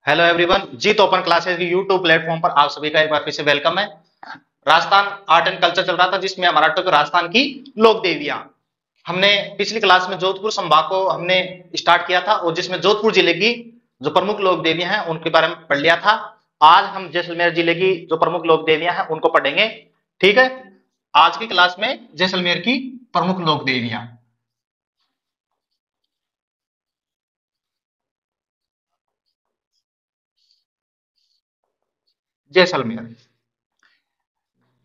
Hello everyone, जीत open classes की YouTube platform पर आप सभी का एक बार फिर से वेलकम है। राजस्थान आर्ट एंड कल्चर चल रहा था जिसमें हमारा टॉपिक राजस्थान की लोक देवियां। हमने पिछली क्लास में जोधपुर संभाग को हमने स्टार्ट किया था और जिसमें जोधपुर जिले की जो प्रमुख लोक देवियां हैं उनके बारे में पढ़ लिया था। आज हम जैसलमेर जिले की जो प्रमुख लोक देवियां हैं उनको पढ़ेंगे। ठीक है, आज की क्लास में जैसलमेर की प्रमुख लोक देवियां। जैसलमेर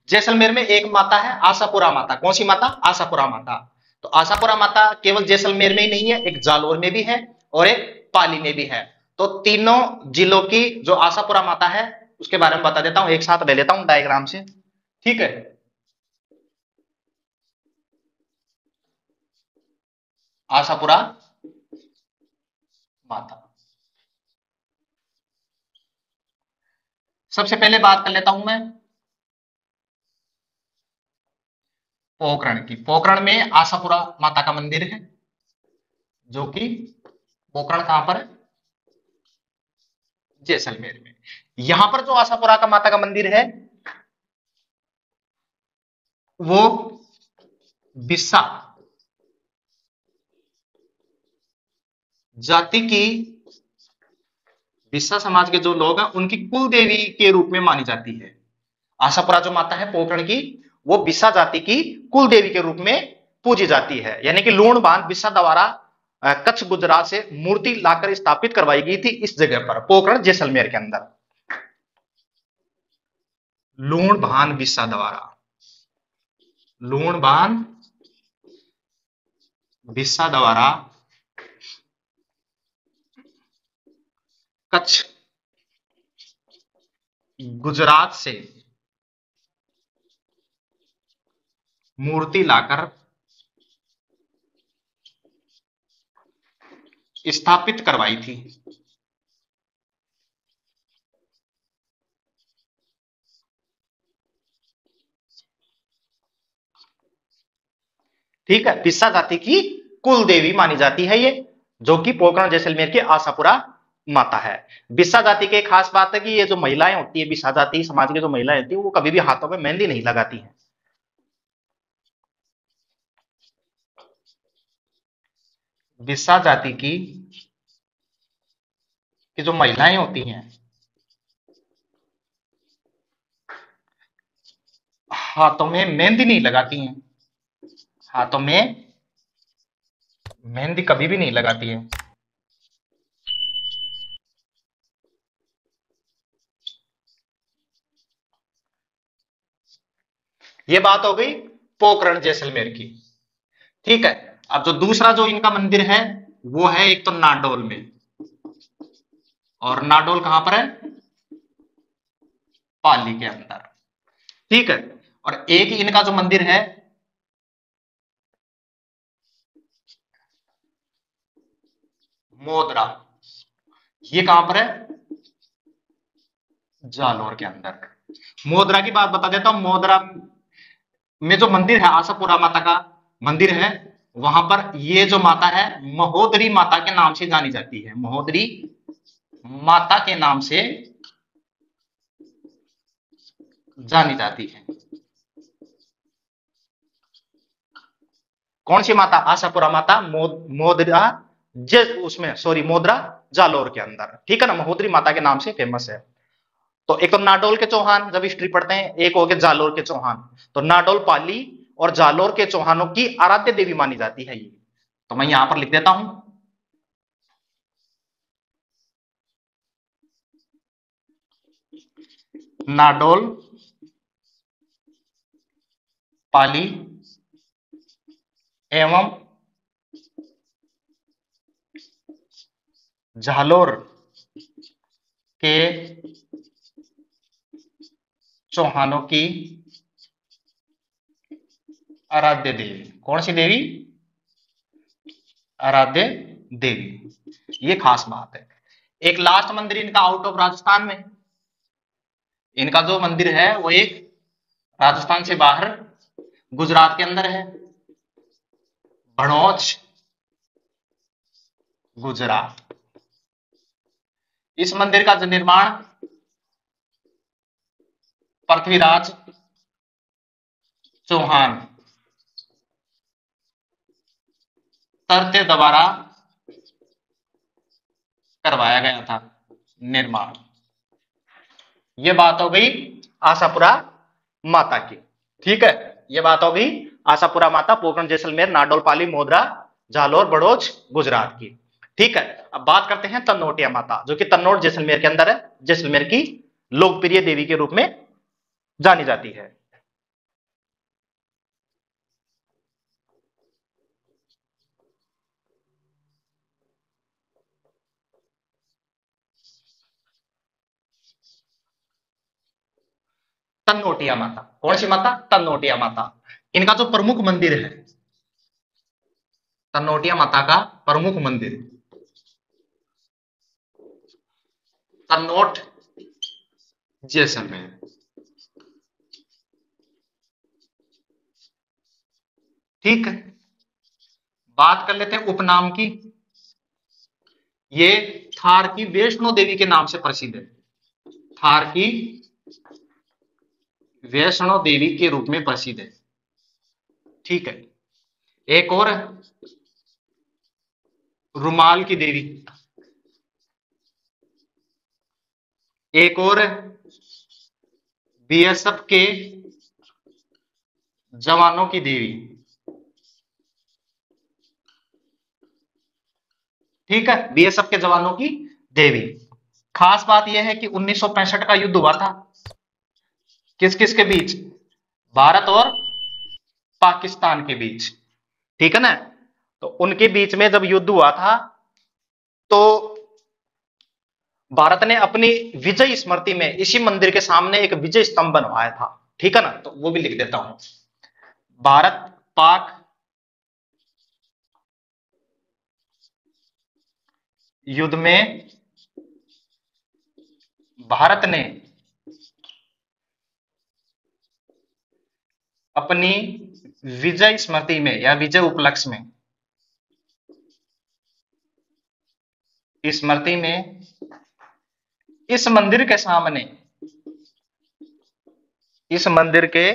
जैसलमेर में एक माता है आशापुरा माता। कौन सी माता? आशापुरा माता। तो आशापुरा माता केवल जैसलमेर में ही नहीं है, एक जालोर में भी है और एक पाली में भी है। तो तीनों जिलों की जो आशापुरा माता है उसके बारे में बता देता हूं, एक साथ ले लेता हूं डायग्राम से। ठीक है, आशापुरा माता। सबसे पहले बात कर लेता हूं मैं पोखरण की। पोखरण में आशापुरा माता का मंदिर है, जो कि पोखरण कहां पर है? जैसलमेर में। यहां पर जो आशापुरा का माता का मंदिर है वो बिस्सा जाति की, बिस्सा समाज के जो लोग हैं उनकी कुल देवी के रूप में मानी जाती है। आशापुरा जो माता है पोखरण की, वो बिस्सा जाति की कुल देवी के रूप में पूजी जाती है। यानी कि लूण बांध बिस्सा द्वारा कच्छ गुजरात से मूर्ति लाकर स्थापित करवाई गई थी इस जगह पर, पोखरण जैसलमेर के अंदर। लूण बांध बिस्सा द्वारा, लूण बांध बिस्सा द्वारा कच्छ गुजरात से मूर्ति लाकर स्थापित करवाई थी। ठीक है, बिस्सा जाति की कुल देवी मानी जाती है ये, जो कि पोखरण जैसलमेर की आशापुरा माता है। बिस्सा जाति की खास बात है कि ये जो महिलाएं होती है, बिस्सा जाति समाज की जो महिलाएं होती है वो कभी भी हाथों में मेहंदी नहीं लगाती हैं। बिस्सा जाति की जो महिलाएं होती हैं हाथों में मेहंदी नहीं लगाती हैं, हाथों में मेहंदी कभी भी नहीं लगाती है। ये बात हो गई पोखरण जैसलमेर की। ठीक है, अब जो दूसरा जो इनका मंदिर है वो है एक तो नाडोल में। और नाडोल कहां पर है? पाली के अंदर। ठीक है, और एक ही इनका जो मंदिर है मोदरा, ये कहां पर है? जालोर के अंदर। मोदरा की बात बता देता हूं। मोदरा में जो मंदिर है आशापुरा माता का मंदिर है, वहां पर ये जो माता है महोदरी माता के नाम से जानी जाती है। महोदरी माता के नाम से जानी जाती है। कौन सी माता? आशापुरा माता मोदरा उसमें सॉरी मोदरा जालोर के अंदर। ठीक है ना, महोदरी माता के नाम से फेमस है। तो एक तो नाडोल के चौहान जब हिस्ट्री पढ़ते हैं, एक हो गए जालोर के चौहान। तो नाडोल पाली और जालोर के चौहानों की आराध्य देवी मानी जाती है ये। तो मैं यहां पर लिख देता हूं नाडोल पाली एवं झालोर के चौहानों की आराध्य देवी। कौन सी देवी? आराध्य देवी। ये खास बात है। एक लास्ट मंदिर इनका आउट ऑफ राजस्थान में। इनका जो मंदिर है वो एक राजस्थान से बाहर गुजरात के अंदर है, भड़ोच गुजरात। इस मंदिर का जो निर्माण पृथ्वीराज चौहान तरते द्वारा करवाया गया था निर्माण। ये बात हो गई आशापुरा माता की। ठीक है, ये बात हो गई आशापुरा माता, पोखरण, जैसलमेर, नाडोल, पाली, मोदरा, जालोर, बड़ोच, गुजरात की। ठीक है, अब बात करते हैं तन्नोटिया माता, जो कि तन्नोट जैसलमेर के अंदर है, जैसलमेर की लोकप्रिय देवी के रूप में जानी जाती है। तन्नोटिया माता, कौन सी माता? तन्नोटिया माता। इनका जो प्रमुख मंदिर है, तन्नोटिया माता का प्रमुख मंदिर तन्नोट जैसलमेर। ठीक है, बात कर लेते हैं उपनाम की। ये थार की वैष्णो देवी के नाम से प्रसिद्ध है, थार की वैष्णो देवी के रूप में प्रसिद्ध है। ठीक है, एक और रुमाल की देवी, एक और बीएसएफ के जवानों की देवी। ठीक है, बीएसएफ के जवानों की देवी। खास बात यह है कि 1965 का युद्ध हुआ था, किस किस के बीच? भारत और पाकिस्तान के बीच। ठीक है ना, तो उनके बीच में जब युद्ध हुआ था तो भारत ने अपनी विजय स्मृति में इसी मंदिर के सामने एक विजय स्तंभ बनवाया था। ठीक है ना, तो वो भी लिख देता हूं। भारत पाक युद्ध में भारत ने अपनी विजय स्मृति में या विजय उपलक्ष्य में, स्मृति में इस मंदिर के सामने, इस मंदिर के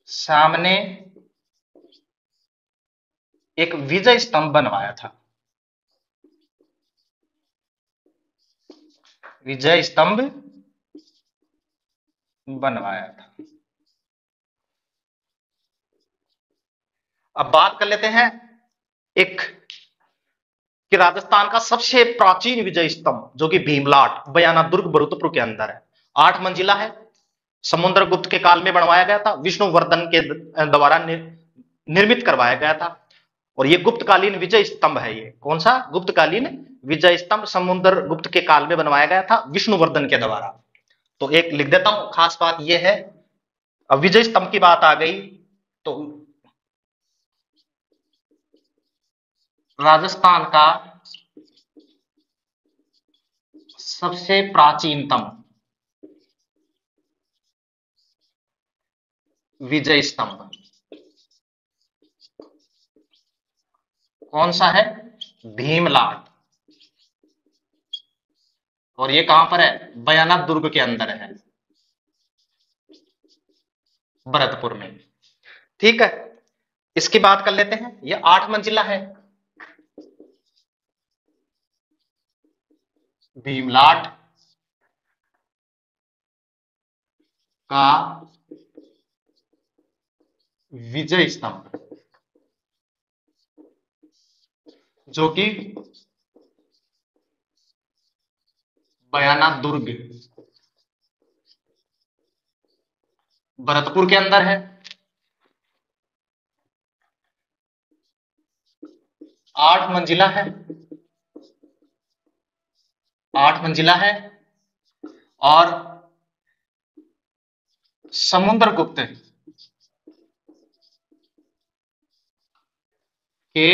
सामने एक विजय स्तंभ बनवाया था, विजय स्तंभ बनवाया था। अब बात कर लेते हैं एक कि राजस्थान का सबसे प्राचीन विजय स्तंभ जो कि भीमलाट बयाना दुर्ग भरतपुर के अंदर है। 8 मंजिला है, समुद्रगुप्त के काल में बनवाया गया था, विष्णुवर्धन के द्वारा निर्मित करवाया गया था। और ये गुप्तकालीन विजय स्तंभ है। ये कौन सा? गुप्तकालीन विजय स्तंभ, समुद्रगुप्त के काल में बनवाया गया था विष्णुवर्धन के द्वारा। तो एक लिख देता हूं, खास बात यह है। अब विजय स्तंभ की बात आ गई तो राजस्थान का सबसे प्राचीनतम विजय स्तंभ कौन सा है? भीमलाट। और ये कहां पर है? बयाना दुर्ग के अंदर है, भरतपुर में। ठीक है, इसकी बात कर लेते हैं। ये 8 मंजिला है, भीमलाट का विजय स्तंभ जो कि बयाना दुर्ग भरतपुर के अंदर है। 8 मंजिला है, 8 मंजिला है। और समुद्रगुप्त के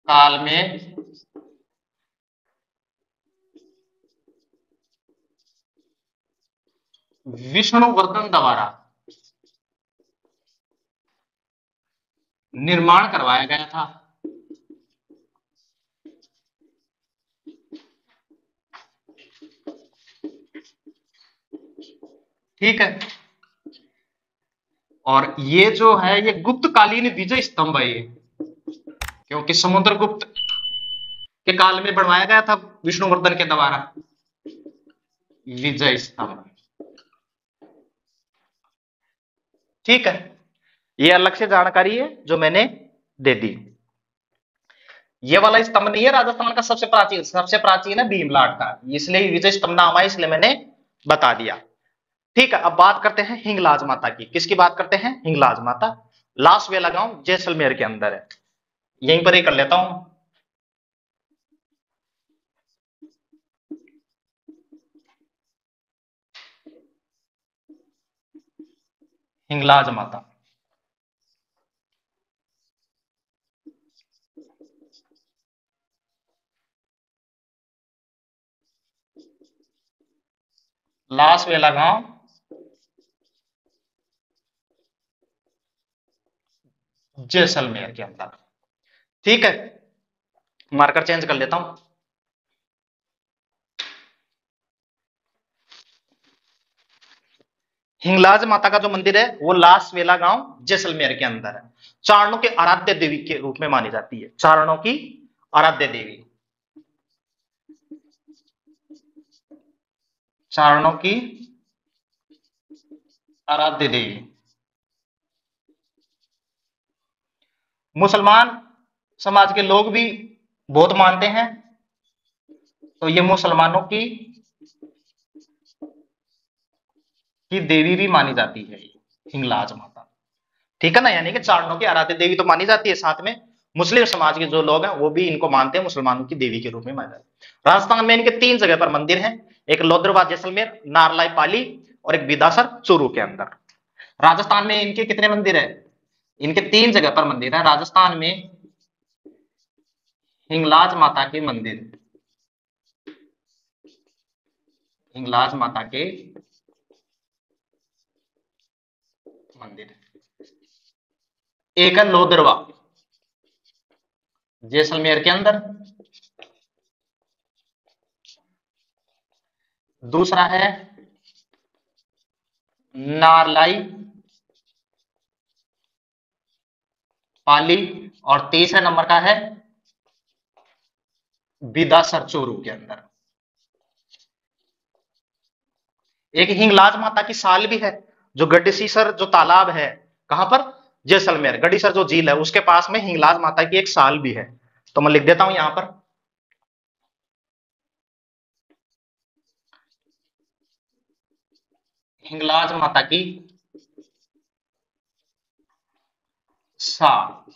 काल में विष्णुवर्धन द्वारा निर्माण करवाया गया था। ठीक है। और ये जो है ये गुप्तकालीन विजय स्तंभ है ये, क्योंकि समुद्रगुप्त के काल में बनवाया गया था विष्णुवर्धन के द्वारा विजय स्तंभ। ठीक है, ये अलग से जानकारी है जो मैंने दे दी। ये वाला स्तंभ नहीं है राजस्थान का सबसे प्राचीन है भीमलाट का, इसलिए विजय स्तंभ नाम है, इसलिए मैंने बता दिया। ठीक है, अब बात करते हैं हिंगलाज माता की। किसकी बात करते हैं? हिंगलाज माता। लासवेला गांव जैसलमेर के अंदर है। यहीं पर ही कर लेता हूं। हिंगलाज माता, लासवेला गांव जैसलमेर के अंदर। ठीक है, मार्कर चेंज कर लेता हूं। हिंगलाज माता का जो मंदिर है वो लासवेला गांव जैसलमेर के अंदर है। चारणों के आराध्य देवी के रूप में मानी जाती है। चारणों की आराध्य देवी, चारणों की आराध्य देवी। मुसलमान समाज के लोग भी बहुत मानते हैं, तो ये मुसलमानों की देवी भी मानी जाती है हिंगलाज माता। ठीक है ना, यानी कि चारणों की आराध्य देवी तो मानी जाती है, साथ में मुस्लिम समाज के जो लोग हैं वो भी इनको मानते हैं, मुसलमानों की देवी के रूप में माना जाती है। राजस्थान में इनके 3 जगह पर मंदिर हैं, एक लोद्रवा जैसलमेर, नारलाई पाली और एक बिदासर चूरू के अंदर। राजस्थान में इनके कितने मंदिर है? इनके 3 जगह पर मंदिर है राजस्थान में। हिंगलाज माता के मंदिर, हिंगलाज माता के मंदिर, एक है लोदरवा जैसलमेर के अंदर, दूसरा है नारलाई पाली और तीसरे नंबर का है बिदासर चोरू के अंदर। एक हिंगलाज माता की साल भी है, जो गढ़सीसर जो तालाब है, कहां पर? जैसलमेर। गढ़ीसर जो झील है उसके पास में हिंगलाज माता की एक साल भी है, तो मैं लिख देता हूं यहां पर। हिंगलाज माता की साल,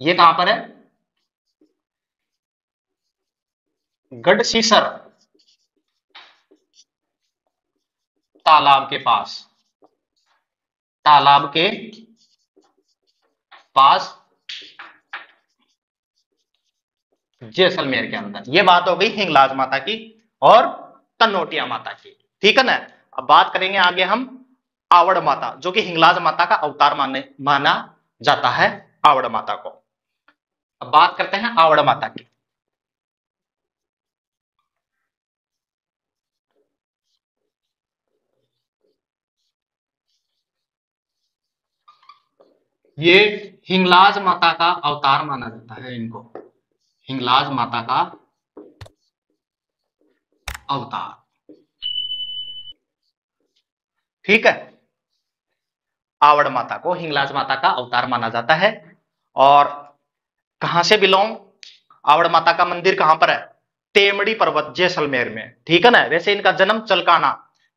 ये कहां पर है? गढ़सीसर तालाब के पास, तालाब के पास जैसलमेर के अंदर। ये बात हो गई हिंगलाज माता की और तनोटिया माता की। ठीक है ना। अब बात करेंगे आगे हम आवड़ माता, जो कि हिंगलाज माता का अवतार माना जाता है आवड़ माता को। अब बात करते हैं आवड़ माता की। ये हिंगलाज माता का अवतार माना जाता है इनको, हिंगलाज माता का अवतार। ठीक है, आवड़ माता को हिंगलाज माता का अवतार माना जाता है। और कहां से बिलोंग, आवड़ माता का मंदिर कहां पर है? टेमड़ी पर्वत जैसलमेर में। ठीक है ना। वैसे इनका जन्म चलकाना,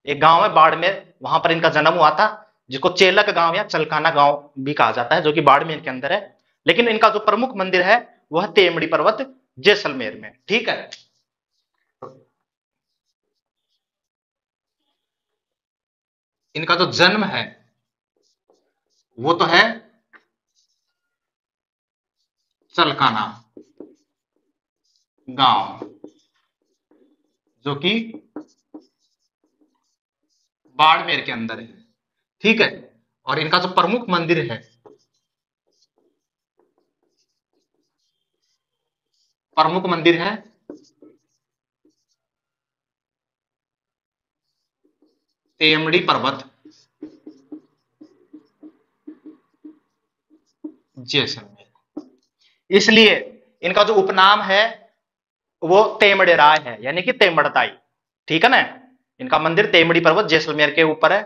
एक गांव है बाड़मेर, वहां पर इनका जन्म हुआ था, जिसको चेलक गांव या चलकाना गांव भी कहा जाता है, जो कि बाड़मेर के अंदर है। लेकिन इनका जो प्रमुख मंदिर है वह टेमड़ी पर्वत जैसलमेर में। ठीक है, इनका जो जन्म है वो तो है चलकाना गांव, जो कि बाड़मेर के अंदर है। ठीक है, और इनका जो प्रमुख मंदिर है, प्रमुख मंदिर है तेमड़ी पर्वत जैसलमेर, इसलिए इनका जो उपनाम है वो तेमड़ेराय है, यानी कि तेमड़ताई। ठीक है ना, इनका मंदिर तेमड़ी पर्वत जैसलमेर के ऊपर है।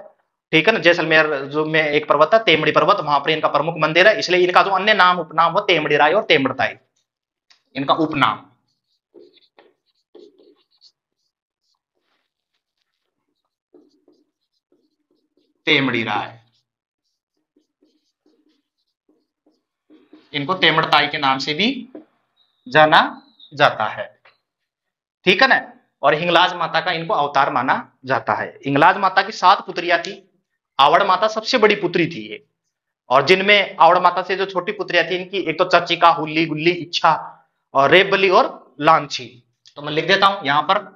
ठीक है ना, जैसलमेर जो में एक पर्वत है तेमड़ी पर्वत, वहां पर इनका प्रमुख मंदिर है, इसलिए इनका जो अन्य नाम उपनाम वो तेमड़ेराय और तेमड़ताई, इनका उपनाम। तेमड़ीराय, इनको तेमड़ताई के नाम से भी जाना जाता है। ठीक है ना, और हिंगलाज माता का इनको अवतार माना जाता है। हिंगलाज माता की 7 पुत्रियां थी, आवड़ माता सबसे बड़ी पुत्री थी ये, और जिनमें आवड़ माता से जो छोटी पुत्रियां थी इनकी, एक तो चर्चिका, हुल्ली, गुल्ली, इच्छा और रेबली और लांछी। तो मैं लिख देता हूं यहां पर,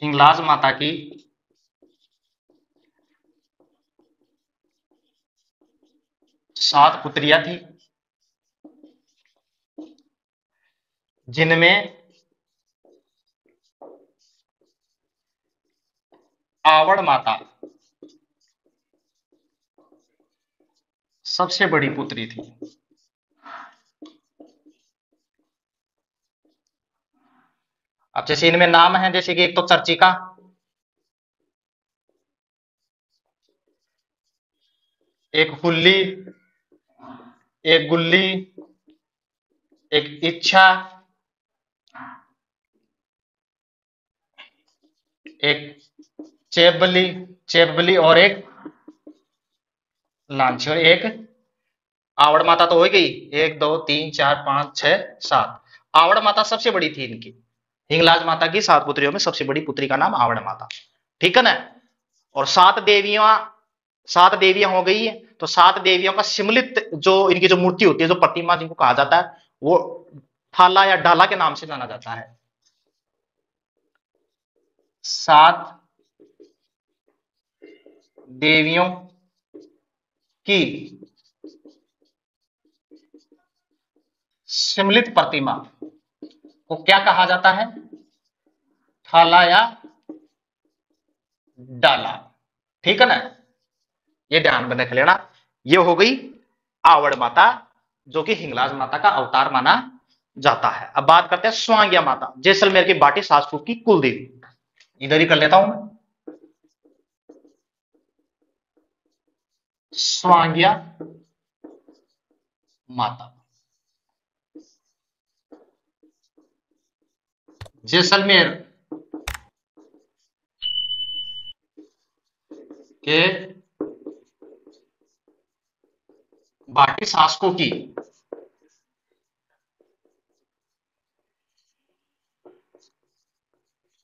हिंगलाज माता की 7 पुत्रियां थी, जिनमें आवड़ माता सबसे बड़ी पुत्री थी। अब जैसे इनमें नाम है, जैसे कि एक तो चर्चिका, एक हुल्ली, एक गुल्ली, एक इच्छा, एक चेबली, चेबली और एक लांछी, और एक आवड़ माता तो हो गई। 1 2 3 4 5 6 7, आवड़ माता सबसे बड़ी थी इनकी। हिंगलाज माता की 7 पुत्रियों में सबसे बड़ी पुत्री का नाम आवड़ माता। ठीक है ना, और 7 देवियां हो गई है, तो 7 देवियों का सम्मिलित जो इनकी जो मूर्ति होती है, जो प्रतिमा जिनको कहा जाता है, वो थाला या डाला के नाम से जाना जाता है। 7 देवियों की सम्मिलित प्रतिमा को क्या कहा जाता है? थाला या डाला। ठीक है ना, ये ध्यान में रख लेना। ये हो गई आवड़ माता, जो कि हिंगलाज माता का अवतार माना जाता है। अब बात करते हैं स्वांग्या माता, जैसलमेर की बाटी सासपुर की कुलदेवी। इधर ही कर लेता हूं मैं, स्वांग्या माता जैसलमेर के बाटी शासकों की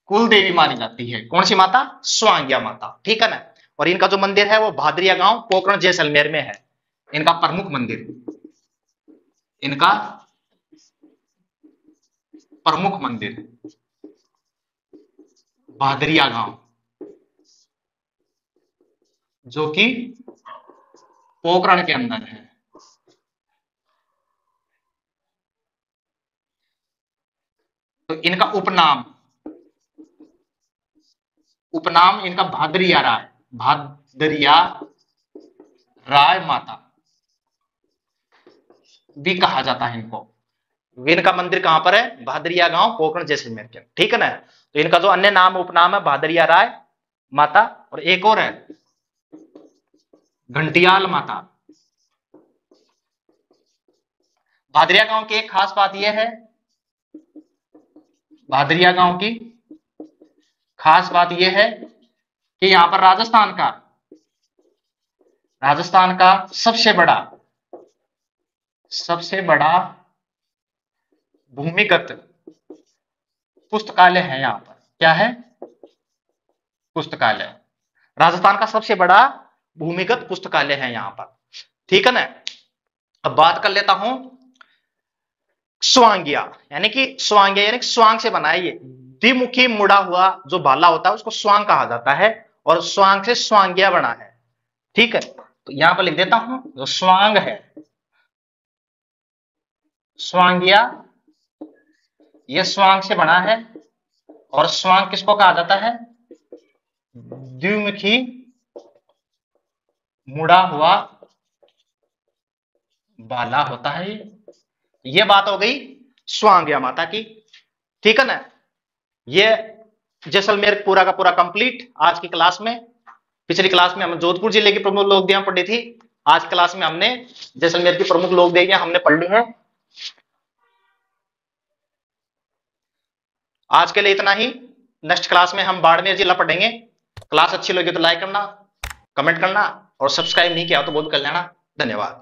कुल देवी मानी जाती है। कौन सी माता? स्वांग्या माता। ठीक है ना, और इनका जो मंदिर है वो भादरिया गांव पोकरण जैसलमेर में है। इनका प्रमुख मंदिर, इनका प्रमुख मंदिर भादरिया गांव, जो कि पोकरण के अंदर है। तो इनका उपनाम इनका भादरिया राय, भादरिया राय माता भी कहा जाता है इनको। इनका मंदिर कहां पर है? भादरिया गांव पोकरण जैसलमेर के। ठीक है ना, तो इनका जो अन्य नाम उपनाम है भादरिया राय माता, और एक और है घंटियाल माता। भादरिया गांव की एक खास बात यह है, भादरिया गांव की खास बात यह है कि यहां पर राजस्थान का सबसे बड़ा भूमिगत पुस्तकालय है। यहां पर क्या है? पुस्तकालय। राजस्थान का सबसे बड़ा भूमिगत पुस्तकालय है यहां पर। ठीक है ना, अब बात कर लेता हूं स्वांग्या, यानी कि स्वांग से बना है ये, द्विमुखी मुड़ा हुआ जो भाला होता है उसको स्वांग कहा जाता है, और स्वांग से स्वांगिया बना है। ठीक है, तो यहां पर लिख देता हूं, जो स्वांग है, स्वांगिया, ये स्वांग से बना है, और स्वांग किसको कहा जाता है? द्विमुखी मुड़ा हुआ भाला होता है ये बात हो गई स्वांगिया माता की। ठीक है ना, ये जैसलमेर पूरा का पूरा कंप्लीट आज की क्लास में। पिछली क्लास में हम जोधपुर जिले की प्रमुख लोक देवियां पढ़ी थी, आज क्लास में हमने जैसलमेर की प्रमुख लोक देवियां हमने पढ़ ली है। आज के लिए इतना ही, नेक्स्ट क्लास में हम बाड़मेर जिला पढ़ेंगे। क्लास अच्छी लगी तो लाइक करना, कमेंट करना, और सब्सक्राइब नहीं किया तो वो भी कर लेना। धन्यवाद।